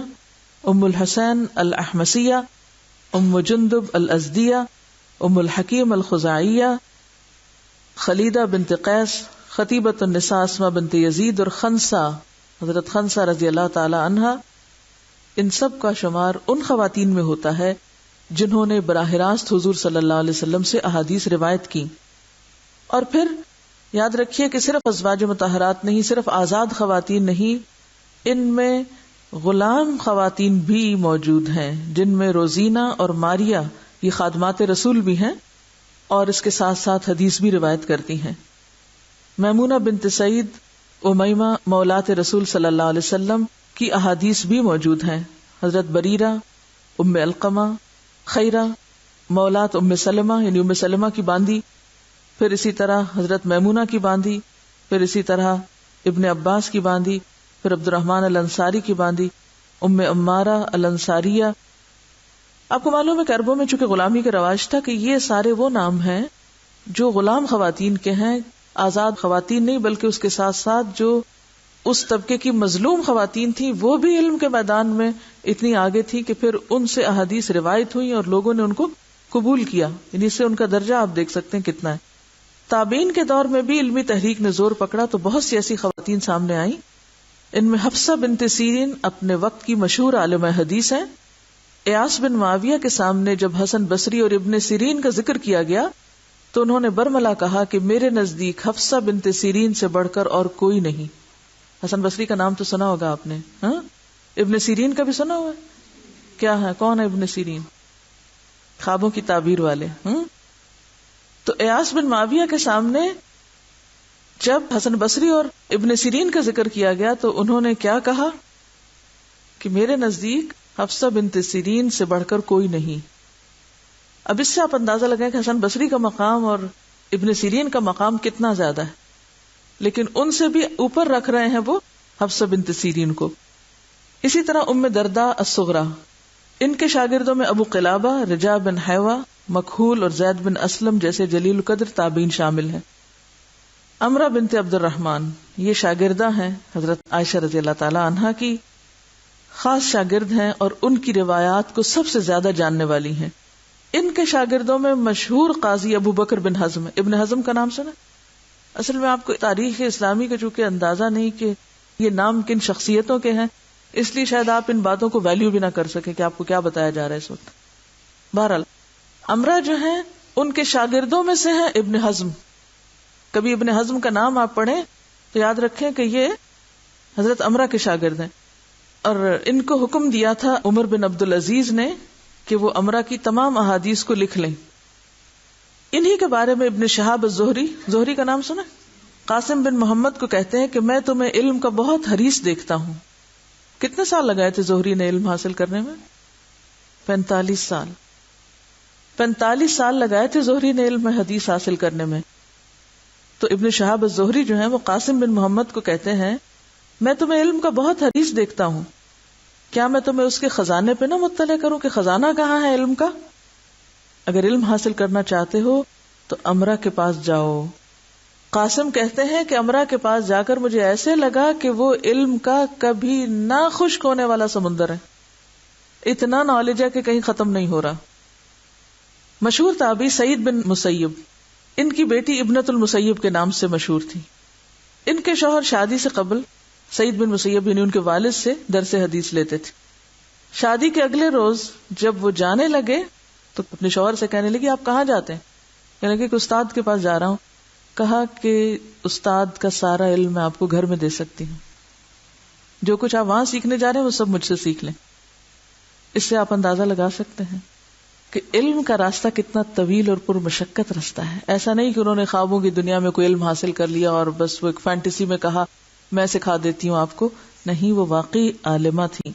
S1: ام الحسین الاحمسیہ، ام جندب الازدیہ، ام الحکیم الخزاعیہ، خلیدہ بنت قیس، خطیبۃ النساء اسماء بنت یزید اور خنسہ حضرت خنسہ رضی اللہ تعالی عنہا، ان سب کا شمار ان خواتین میں ہوتا ہے جنہوں نے براہ راست حضور صلی اللہ علیہ وسلم سے احادیث روایت کی. اور پھر یاد رکھیے کہ صرف ازواج مطہرات نہیں، صرف آزاد خواتین نہیں، ان میں غلام خواتین بھی موجود ہیں جن میں روزینہ اور ماریہ یہ خادمات رسول بھی ہیں اور اس کے ساتھ ساتھ حدیث بھی روایت کرتی ہیں. میمونہ بنت سعید امیمہ مولات رسول صلی اللہ علیہ وسلم کی احادیث بھی موجود ہیں. حضرت بریرہ، ام علقمہ، خیرہ مولات ام سلمہ یعنی ام سلمہ کی باندی، پھر اسی طرح حضرت میمونہ کی باندی، پھر اسی طرح ابن عباس کی باندی، پھر عبد الرحمن الانصاری کی باندی، ام عمارہ الانصاریہ. آپ کو معلوم ہے کہ عربوں میں چونکہ غلامی کا رواج تھا کہ یہ سارے وہ نام ہیں جو غلام خواتین کے ہیں، آزاد خواتین نہیں، بلکہ اس کے ساتھ ساتھ جو اس طبقے کی مظلوم خواتین تھیں وہ بھی علم کے میدان میں اتنی آگے تھی کہ پھر ان سے احادیث روایت ہوئی اور لوگوں نے ان کو قبول کیا. یعنی اس سے ان کا درجہ آپ دیکھ سکتے ہیں کتنا ہے. تابعین کے دور میں بھی علمی تحریک نے زور پکڑا تو بہت سی ایسی خواتین سامنے آئیں. ان میں حفصہ بنت سیرین اپنے وقت کی مشہور عالم حدیث ہیں. ایاس بن معاویہ کے سامنے جب حسن بصری اور ابن سیرین کا ذکر کیا گیا تو انہوں نے برملا کہا کہ میرے نزدیک حفصہ بنت سیرین سے بڑھ کر اور کوئی نہیں. حسن بصری کا نام تو سنا ہوگا آپ نے، ہاں؟ ابن سیرین کا بھی سنا ہوا ہے؟ کیا ہے، کون ہے ابن سیرین؟ خوابوں کی تعبیر والے. تو ایاس بن معاویہ کے سامنے جب حسن بصری اور ابن سیرین کا ذکر کیا گیا تو انہوں نے کیا کہا کہ میرے نزدیک حفصہ بنت سیرین سے بڑھ کر کوئی نہیں. اب اس سے آپ اندازہ لگائیں کہ حسن بصری کا مقام اور ابن سیرین کا مقام کتنا زیادہ ہے، لیکن ان سے بھی اوپر رکھ رہے ہیں وہ حفصہ بنت سیرین کو. اسی طرح ام درداء الصغریٰ، ان کے شاگردوں میں ابو قلابہ، رجاء بن حیوہ، مکحول اور زید بن اسلم جیسے جلیل القدر تابعین شامل ہیں. امرہ بنت عبد الرحمن، یہ شاگردہ ہیں حضرت عائشہ رضی اللہ تعالی عنہا کی، خاص شاگرد ہیں اور ان کی روایات کو سب سے زیادہ جاننے والی ہیں. ان کے شاگردوں میں مشہور قاضی ابو بکر بن حزم ہے. ابن حزم کا نام سنا؟ اصل میں آپ کو تاریخ اسلامی کا چونکہ اندازہ نہیں کہ یہ نام کن شخصیتوں کے ہیں، اس لیے شاید آپ ان باتوں کو ویلیو بھی نہ کر سکیں کہ آپ کو کیا بتایا جا رہا ہے اس وقت. بہرحال امرہ جو ہیں ان کے شاگردوں میں سے ہیں ابن حزم. کبھی ابن حزم کا نام آپ پڑھیں تو یاد رکھیں کہ یہ حضرت امرہ کے شاگرد ہیں، اور ان کو حکم دیا تھا عمر بن عبد العزیز نے کہ وہ امرہ کی تمام احادیث کو لکھ لیں. انہی کے بارے میں ابن شہاب زہری کا نام سنا؟ قاسم بن محمد کو کہتے ہیں کہ میں تمہیں علم کا بہت حریص دیکھتا ہوں. کتنے سال لگائے تھے زہری نے علم حاصل کرنے میں؟ 45 سال. 45 سال لگائے تھے زہری نے علم حدیث حاصل کرنے میں. تو ابن شہاب الزہری جو ہیں وہ قاسم بن محمد کو کہتے ہیں میں تمہیں علم کا بہت حریص دیکھتا ہوں، کیا میں تمہیں اس کے خزانے پہ نہ مطلع کروں کہ خزانہ کہاں ہے علم کا؟ اگر علم حاصل کرنا چاہتے ہو تو امرہ کے پاس جاؤ. قاسم کہتے ہیں کہ امرہ کے پاس جا کر مجھے ایسے لگا کہ وہ علم کا کبھی نہ خشک ہونے والا سمندر ہے، اتنا نالج ہے کہ کہیں ختم نہیں ہو رہا. مشہور تابعی سعید بن مسیب، ان کی بیٹی ابنۃ المسیب کے نام سے مشہور تھی. ان کے شوہر شادی سے قبل سعید بن مسیب یعنی ان کے والد سے درس حدیث لیتے تھے. شادی کے اگلے روز جب وہ جانے لگے تو اپنے شوہر سے کہنے لگی آپ کہاں جاتے ہیں؟ کہنے لگے کہ استاد کے پاس جا رہا ہوں. کہا کہ استاد کا سارا علم میں آپ کو گھر میں دے سکتی ہوں، جو کچھ آپ وہاں سیکھنے جا رہے ہیں وہ سب مجھ سے سیکھ لیں. اس سے آپ اندازہ لگا سکتے ہیں کہ علم کا راستہ کتنا طویل اور پرمشقت راستہ ہے. ایسا نہیں کہ انہوں نے خوابوں کی دنیا میں کوئی علم حاصل کر لیا اور بس وہ ایک فینٹیسی میں کہا میں سکھا دیتی ہوں آپ کو. نہیں، وہ واقعی عالمہ تھی.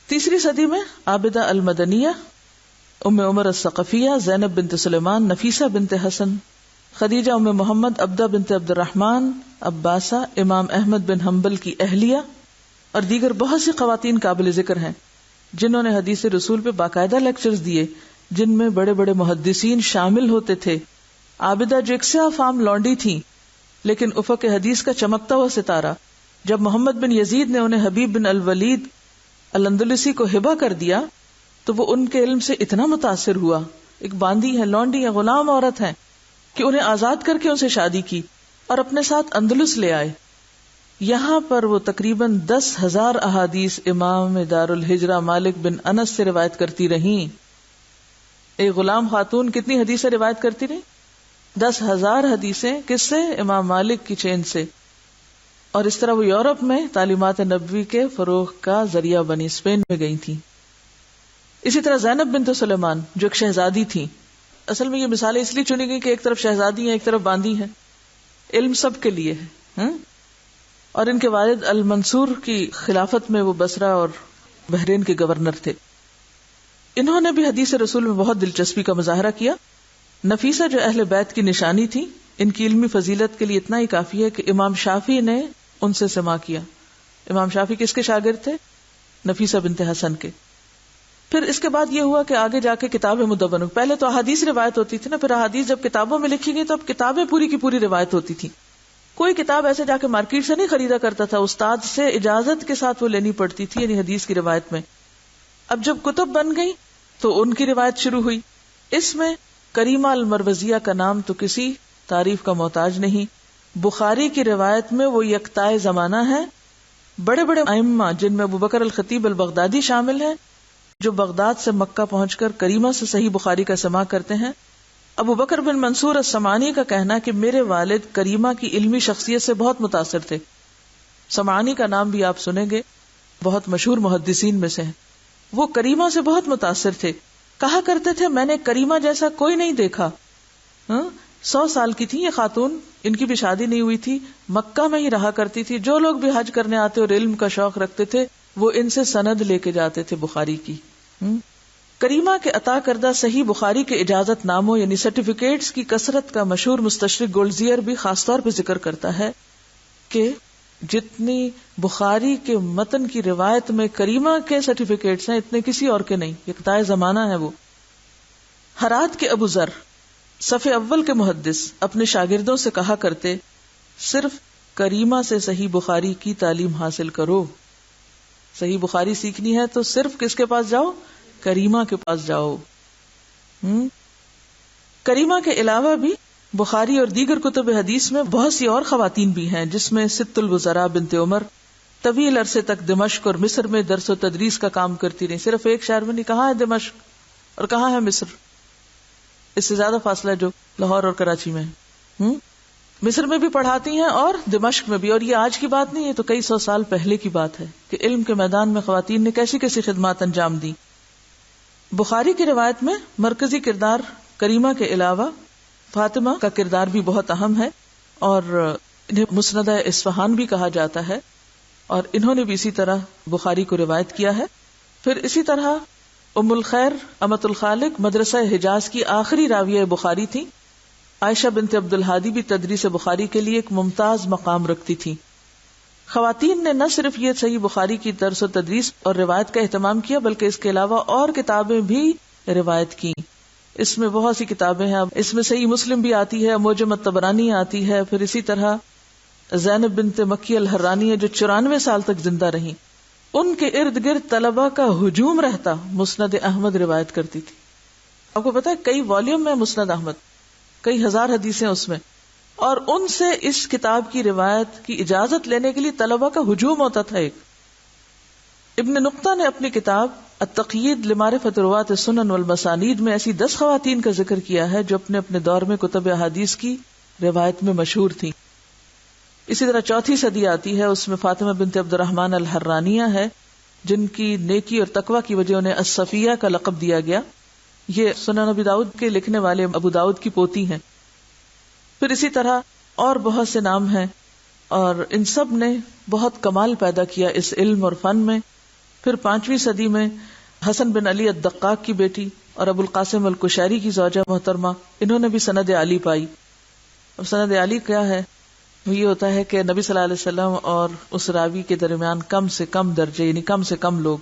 S1: 3 صدی میں عابدہ المدنیہ، ام عمر الثقفیہ، زینب بنت سلیمان، نفیسہ بنت حسن، خدیجہ ام محمد، عبدہ بنت عبد الرحمن، عباسہ، امام احمد بن حنبل کی اہلیہ اور دیگر بہت سی خواتین قابل ذکر ہیں جنہوں نے حدیث رسول پہ باقاعدہ لیکچرز دیے، جن میں بڑے بڑے محدثین شامل ہوتے تھے. عابدہ جو ایک سیاہ فام لونڈی تھی لیکن افق حدیث کا چمکتا ہوا ستارہ. جب محمد بن یزید نے انہیں حبیب بن الولید الاندلسی کو ہبہ کر دیا تو وہ ان کے علم سے اتنا متاثر ہوا، ایک باندی ہے، لونڈی ہے، غلام عورت ہے، کہ انہیں آزاد کر کے ان سے شادی کی اور اپنے ساتھ اندلس لے آئے. یہاں پر وہ تقریباً 10,000 احادیث امام دار الہجرہ مالک بن انس سے روایت کرتی رہیں. ایک غلام خاتون کتنی حدیثیں روایت کرتی رہی؟ 10,000 حدیثیں. کس سے؟ امام مالک کی چین سے. اور اس طرح وہ یورپ میں تعلیمات نبوی کے فروغ کا ذریعہ بنی، اسپین میں گئی تھی. اسی طرح زینب بنت سلیمان جو ایک شہزادی تھی. اصل میں یہ مثالیں اس لیے چنی گئی کہ ایک طرف شہزادی ہیں، ایک طرف باندی ہیں. علم سب کے لیے ہے. اور ان کے والد المنصور کی خلافت میں وہ بصرہ اور بحرین کے گورنر تھے. انہوں نے بھی حدیث رسول میں بہت دلچسپی کا مظاہرہ کیا. نفیسہ جو اہل بیت کی نشانی تھی، ان کی علمی فضیلت کے لیے اتنا ہی کافی ہے کہ امام شافعی نے ان سے سماع کیا. امام شافعی کس کے شاگرد تھے؟ نفیسہ بنت حسن کے. پھر اس کے بعد یہ ہوا کہ آگے جا کے کتابیں مدون. پہلے تو احادیث روایت ہوتی تھی نا، پھر احادیث جب کتابوں میں لکھی گئی تو اب کتابیں پوری کی پوری روایت ہوتی تھی. کوئی کتاب ایسے جا کے مارکیٹ سے نہیں خریدا کرتا تھا، استاد سے اجازت کے ساتھ وہ لینی پڑتی تھی، یعنی حدیث کی روایت میں. اب جب کتب بن گئی تو ان کی روایت شروع ہوئی. اس میں کریمہ المروزیہ کا نام تو کسی تعریف کا محتاج نہیں. بخاری کی روایت میں وہ یکتائے زمانہ ہے. بڑے بڑے ائمہ جن میں ابوبکر الخطیب البغدادی شامل ہیں، جو بغداد سے مکہ پہنچ کر کریمہ سے صحیح بخاری کا سماع کرتے ہیں. ابوبکر بن منصور السمعانی کا کہنا کہ میرے والد کریمہ کی علمی شخصیت سے بہت متاثر تھے. سمعانی کا نام بھی آپ سنیں گے، بہت مشہور محدثین میں سے ہیں. وہ کریمہ سے بہت متاثر تھے. کہا کرتے تھے میں نے کریمہ جیسا کوئی نہیں دیکھا. 100 سال کی تھی یہ خاتون، ان کی بھی شادی نہیں ہوئی تھی، مکہ میں ہی رہا کرتی تھی. جو لوگ بھی حج کرنے آتے اور علم کا شوق رکھتے تھے وہ ان سے سند لے کے جاتے تھے بخاری کی. کریمہ کے عطا کردہ صحیح بخاری کے اجازت ناموں یعنی سرٹیفکیٹس کی کثرت کا مشہور مستشرق گولڈزیئر بھی خاص طور پہ ذکر کرتا ہے کہ جتنی بخاری کے متن کی روایت میں کریمہ کے سرٹیفکیٹس ہیں اتنے کسی اور کے نہیں. یکتائے زمانہ ہے وہ. ہرات کے ابو ذر صف اول کے محدث اپنے شاگردوں سے کہا کرتے صرف کریمہ سے صحیح بخاری کی تعلیم حاصل کرو. صحیح بخاری سیکھنی ہے تو صرف کس کے پاس جاؤ؟ کریمہ کے پاس جاؤ. کریمہ کے علاوہ بھی بخاری اور دیگر کتب حدیث میں بہت سی اور خواتین بھی ہیں، جس میں ست الوزراء بنت عمر طویل عرصے تک دمشق اور مصر میں درس و تدریس کا کام کرتی رہی. صرف ایک شہر میں نہیں، کہاں ہے دمشق اور کہاں ہے مصر؟ اس سے زیادہ فاصلہ جو لاہور اور کراچی میں ہے. مصر میں بھی پڑھاتی ہیں اور دمشق میں بھی. اور یہ آج کی بات نہیں، یہ تو کئی سو سال پہلے کی بات ہے کہ علم کے میدان میں خواتین نے کیسی کیسی خدمات انجام دی. بخاری کی روایت میں مرکزی کردار کریمہ کے علاوہ فاطمہ کا کردار بھی بہت اہم ہے، اور انہیں مسندہ اصفہان بھی کہا جاتا ہے، اور انہوں نے بھی اسی طرح بخاری کو روایت کیا ہے. پھر اسی طرح ام الخیر امۃ الخالق مدرسہ حجاز کی آخری راویہ بخاری تھی. عائشہ بنت عبد الہادی بھی تدریس بخاری کے لیے ایک ممتاز مقام رکھتی تھی. خواتین نے نہ صرف یہ صحیح بخاری کی درس و تدریس اور روایت کا اہتمام کیا، بلکہ اس کے علاوہ اور کتابیں بھی روایت کی. اس میں بہت سی کتابیں ہیں. اس میں صحیح مسلم بھی آتی ہے، معجم الطبرانی آتی ہے. پھر اسی طرح زینب بنت مکی الحرانی ہے جو 94 سال تک زندہ رہیں. ان کے ارد گرد طلبہ کا ہجوم رہتا. مسند احمد روایت کرتی تھی. آپ کو پتا ہے کئی والیوم میں مسند احمد، کئی ہزار حدیثیں اس میں، اور ان سے اس کتاب کی روایت کی اجازت لینے کے لیے طلبہ کا ہجوم ہوتا تھا. ایک ابن نقطہ نے اپنی کتاب التقیید لمعرفت روات السنن والمسانید میں ایسی 10 خواتین کا ذکر کیا ہے جو اپنے اپنے دور میں کتب احادیث کی روایت میں مشہور تھیں. اسی طرح 4 صدی آتی ہے، اس میں فاطمہ بنت عبد الرحمن الحرانیہ ہے جن کی نیکی اور تقوی کی وجہ انہیں الصفیہ کا لقب دیا گیا. یہ سنن ابی داؤد کے لکھنے والے ابو داؤد کی پوتی ہیں. پھر اسی طرح اور بہت سے نام ہیں، اور ان سب نے بہت کمال پیدا کیا اس علم اور فن میں. پھر 5ویں صدی میں حسن بن علی الدقاق کی بیٹی اور ابو القاسم القشیری کی زوجہ محترمہ، انہوں نے بھی سند علی پائی. اب سند علی کیا ہے؟ یہ ہوتا ہے کہ نبی صلی اللہ علیہ وسلم اور اس راوی کے درمیان کم سے کم درجے، یعنی کم سے کم لوگ.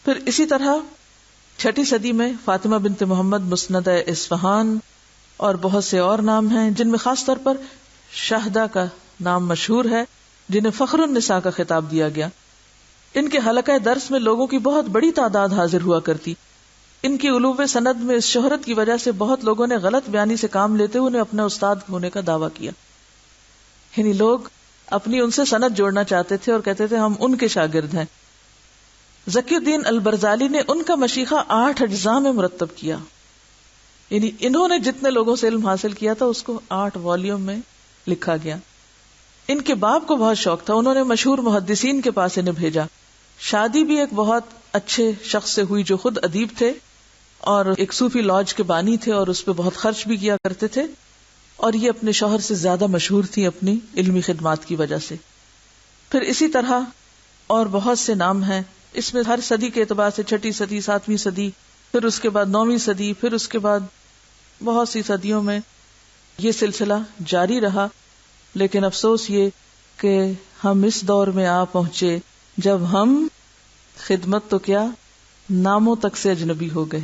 S1: پھر اسی طرح 6 صدی میں فاطمہ بنت محمد مسند اصفہان اور بہت سے اور نام ہیں، جن میں خاص طور پر شاہدہ کا نام مشہور ہے جنہیں فخر النساء کا خطاب دیا گیا. ان کے حلقہ درس میں لوگوں کی بہت بڑی تعداد حاضر ہوا کرتی. ان کی علو سند میں اس شہرت کی وجہ سے بہت لوگوں نے غلط بیانی سے کام لیتے ہوئے انہیں اپنا استاد ہونے کا دعویٰ کیا. یعنی لوگ اپنی ان سے سند جوڑنا چاہتے تھے اور کہتے تھے ہم ان کے شاگرد ہیں. ذکی الدین البرزالی نے ان کا مشیخہ 8 اجزاء میں مرتب کیا. یعنی انہوں نے جتنے لوگوں سے علم حاصل کیا تھا اس کو 8 والیوم میں لکھا گیا. ان کے باپ کو بہت شوق تھا، انہوں نے مشہور محدثین کے پاس انہیں بھیجا. شادی بھی ایک بہت اچھے شخص سے ہوئی جو خود ادیب تھے اور ایک صوفی لاج کے بانی تھے، اور اس پہ بہت خرچ بھی کیا کرتے تھے، اور یہ اپنے شوہر سے زیادہ مشہور تھی اپنی علمی خدمات کی وجہ سے. پھر اسی طرح اور بہت سے نام ہیں. اس میں ہر صدی کے اعتبار سے 6 صدی، 7ویں صدی، پھر اس کے بعد 9ویں صدی، پھر اس کے بعد بہت سی صدیوں میں یہ سلسلہ جاری رہا. لیکن افسوس یہ کہ ہم اس دور میں آ پہنچے جب ہم خدمت تو کیا ناموں تک سے اجنبی ہو گئے.